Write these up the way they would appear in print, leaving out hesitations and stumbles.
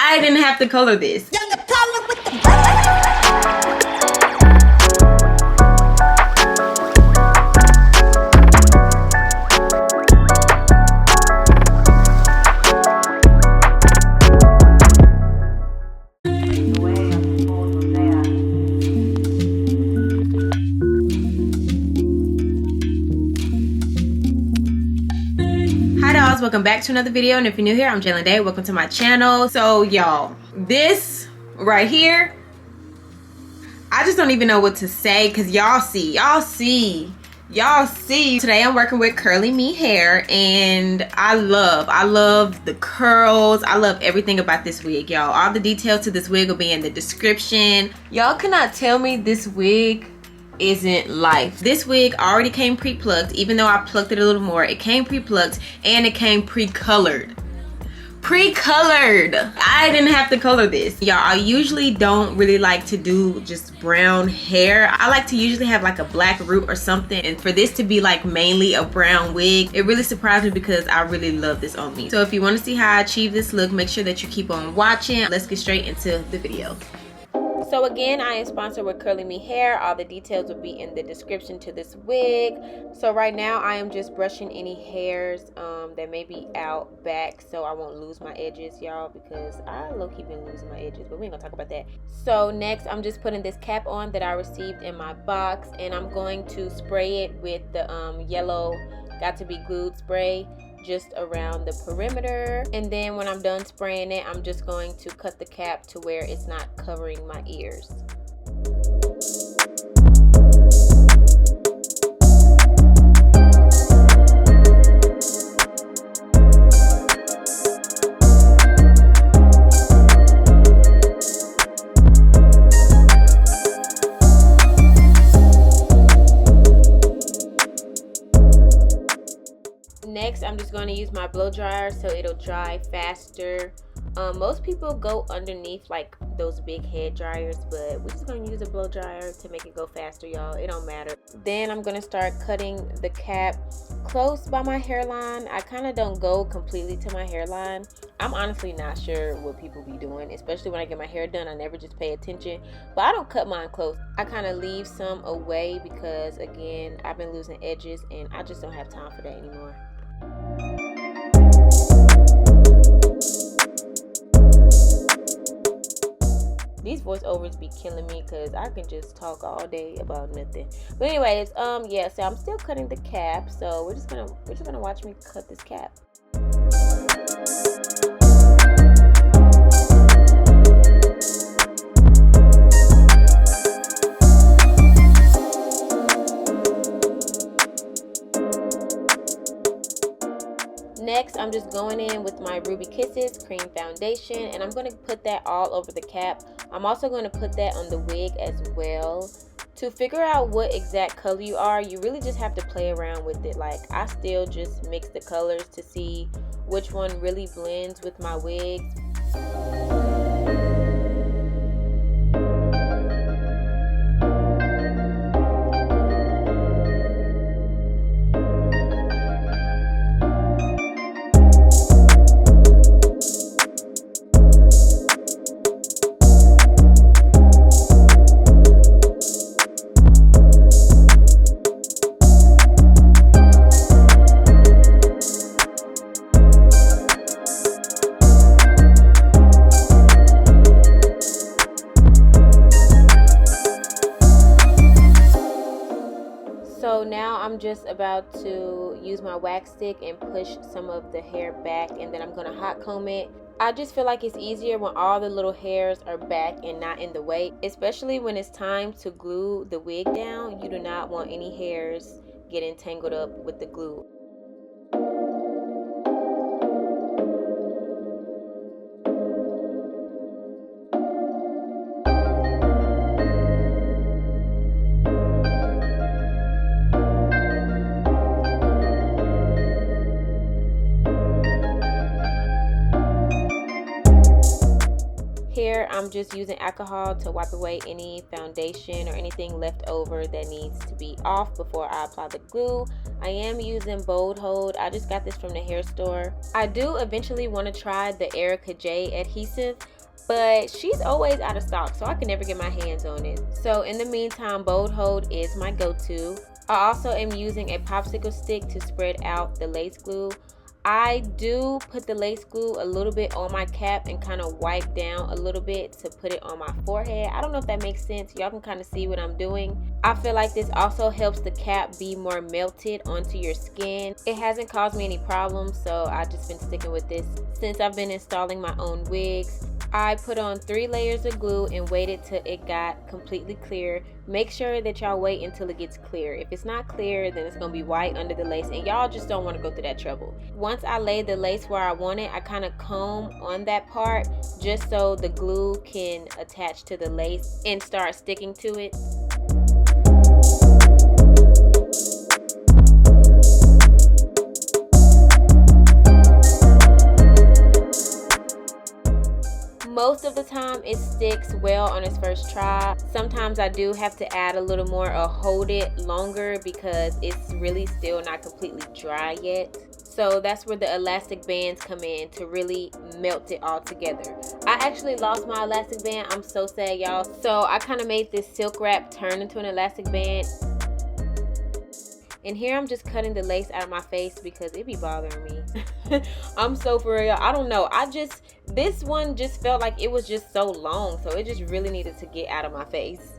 I didn't have to color this. Welcome back to another video, and if you're new here, I'm Jaelyn Dae. Welcome to my channel. So y'all, this right here, I just don't even know what to say, because y'all see today I'm working with Curlyme hair, and I love the curls. I love everything about this wig, y'all. All the details to this wig will be in the description. Y'all cannot tell me this wig isn't life. This wig already came pre-plucked. Even though I plucked it a little more, it came pre-plucked and it came pre-colored. I didn't have to color this, y'all. I usually don't really like to do just brown hair. I like to usually have like a black root or something, and for this to be like mainly a brown wig, it really surprised me because I really love this on me. So if you want to see how I achieve this look, make sure that you keep on watching. Let's get straight into the video. So again, I am sponsored with Curlyme hair. All the details will be in the description to this wig. So right now I am just brushing any hairs that may be out back, so I won't lose my edges, y'all, because I low-key been losing my edges, but we ain't gonna talk about that. So next I'm just putting this cap on that I received in my box, and I'm going to spray it with the yellow Got to Be Glued spray just around the perimeter, and then when I'm done spraying it, I'm just going to cut the cap to where it's not covering my ears. Next, I'm just going to use my blow dryer so it'll dry faster. Most people go underneath like those big head dryers, but we're just going to use a blow dryer to make it go faster, y'all. It don't matter. Then I'm going to start cutting the cap close by my hairline. I kind of don't go completely to my hairline. I'm honestly not sure what people be doing, especially when I get my hair done. I never just pay attention, but I don't cut mine close. I kind of leave some away because, again, I've been losing edges and I just don't have time for that anymore. These voiceovers be killing me because I can just talk all day about nothing. But anyways, yeah, so I'm still cutting the cap, so we're just gonna watch me cut this cap. Next, I'm just going in with my Ruby Kisses cream foundation, and I'm going to put that all over the cap. I'm also going to put that on the wig as well. To figure out what exact color you are, you really just have to play around with it. Like, I still just mix the colors to see which one really blends with my wig. So now I'm just about to use my wax stick and push some of the hair back, and then I'm going to hot comb it. I just feel like it's easier when all the little hairs are back and not in the way, especially when it's time to glue the wig down. You do not want any hairs getting tangled up with the glue. Here I'm just using alcohol to wipe away any foundation or anything left over that needs to be off before I apply the glue. I am using Bold Hold. I just got this from the hair store. I do eventually want to try the Erica J adhesive. but she's always out of stock, so I can never get my hands on it. So in the meantime, Bold Hold is my go-to. I also am using a popsicle stick to spread out the lace glue. I do put the lace glue a little bit on my cap and kind of wipe down a little bit to put it on my forehead. I don't know if that makes sense. Y'all can kind of see what I'm doing. I feel like this also helps the cap be more melted onto your skin. It hasn't caused me any problems, so I've just been sticking with this since I've been installing my own wigs. I put on 3 layers of glue and waited till it got completely clear. Make sure that y'all wait until it gets clear. If it's not clear, then it's gonna be white under the lace, and y'all just don't want to go through that trouble. Once I lay the lace where I want it, I kind of comb on that part just so the glue can attach to the lace and start sticking to it. Most of the time it sticks well on its first try. Sometimes I do have to add a little more or hold it longer because it's really still not completely dry yet. So that's where the elastic bands come in to really melt it all together. I actually lost my elastic band. I'm so sad, y'all. So I kind of made this silk wrap turn into an elastic band. And here I'm just cutting the lace out of my face because it be bothering me. I'm so for real. I don't know. This one just felt like it was just so long. So it just really needed to get out of my face.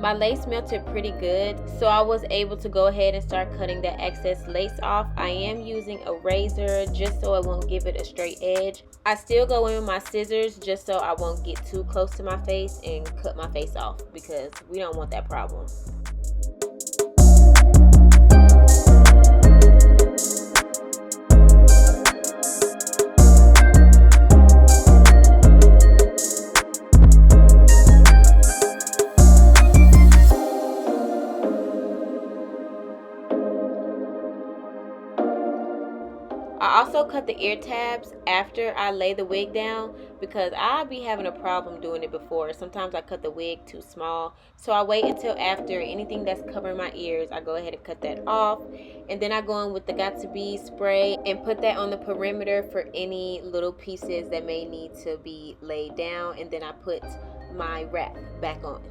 My lace melted pretty good, so I was able to go ahead and start cutting the excess lace off. I am using a razor just so it won't give it a straight edge. I still go in with my scissors just so I won't get too close to my face and cut my face off because we don't want that problem. I also cut the ear tabs after I lay the wig down because I be having a problem doing it before. Sometimes I cut the wig too small, so I wait until after anything that's covering my ears, I go ahead and cut that off, and then I go in with the Got To Be spray and put that on the perimeter for any little pieces that may need to be laid down, and then I put my wrap back on.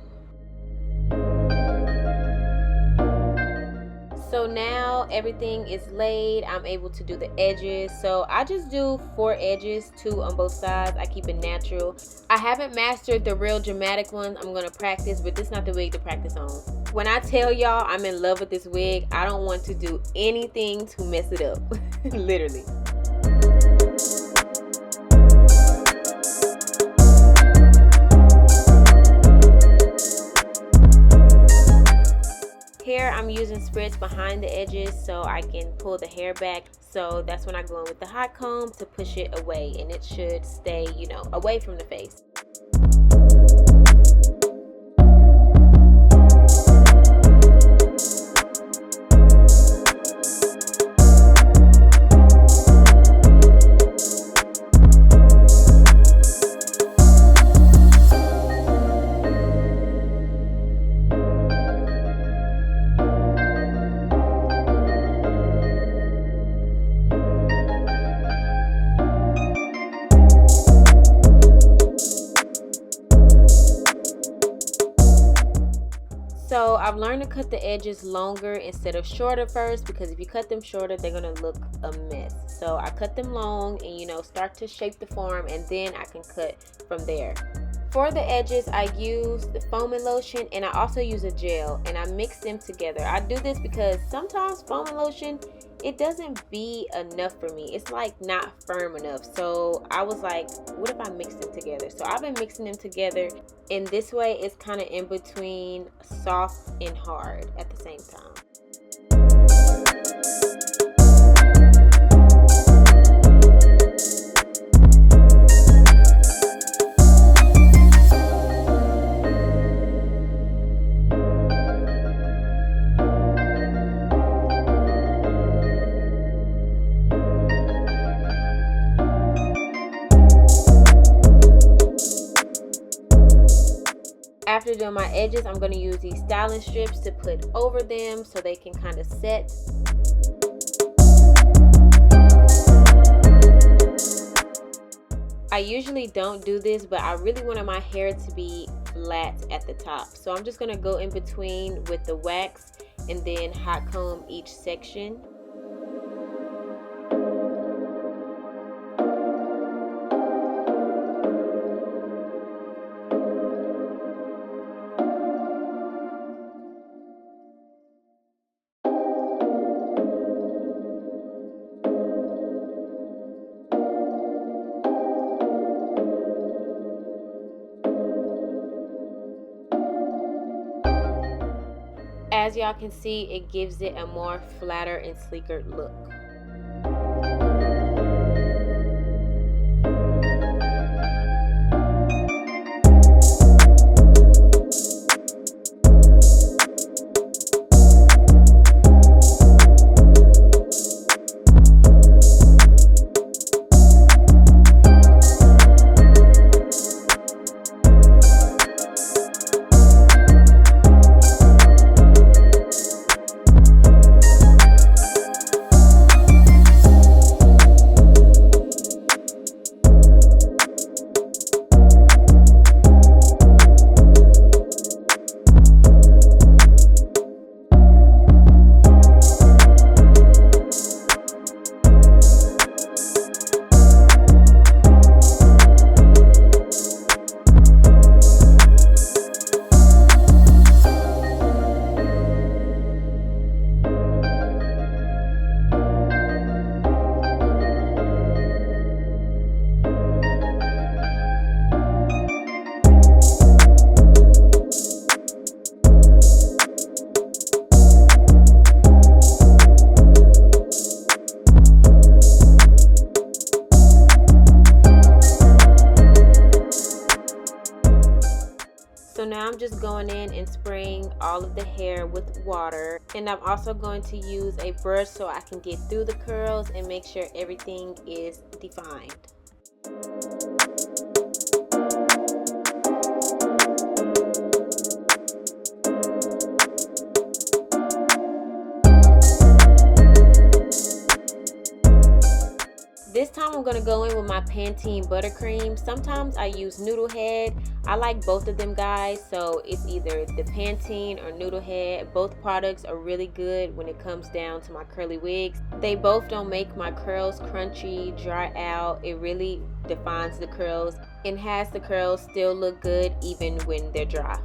So now everything is laid. I'm able to do the edges. So I just do 4 edges, 2 on both sides. I keep it natural. I haven't mastered the real dramatic ones. I'm gonna practice, but this is not the wig to practice on. When I tell y'all I'm in love with this wig, I don't want to do anything to mess it up. Literally. Here I'm using spreads behind the edges so I can pull the hair back. So that's when I go in with the hot comb to push it away, and it should stay, you know, away from the face. So I've learned to cut the edges longer instead of shorter first, because if you cut them shorter, they're gonna look a mess. So I cut them long and, you know, start to shape the form, and then I can cut from there. For the edges, I use the foaming lotion, and I also use a gel, and I mix them together. I do this because sometimes foaming lotion, it doesn't be enough for me. It's like not firm enough. So I was like, what if I mix them together? So I've been mixing them together, and this way it's kind of in between soft and hard at the same time. After doing my edges, I'm going to use these styling strips to put over them so they can kind of set. usually don't do this, but I really wanted my hair to be flat at the top. So I'm just gonna go in between with the wax and then hot comb each section. As y'all can see, it gives it a more flatter and sleeker look. So now I'm just going in and spraying all of the hair with water, and I'm also going to use a brush so I can get through the curls and make sure everything is defined. This time I'm going to go in with my Pantene buttercream. Sometimes I use Noodle Head. I like both of them, guys, so it's either the Pantene or Noodle Head. Both products are really good when it comes down to my curly wigs. They both don't make my curls crunchy, dry out. It really defines the curls and has the curls still look good even when they're dry.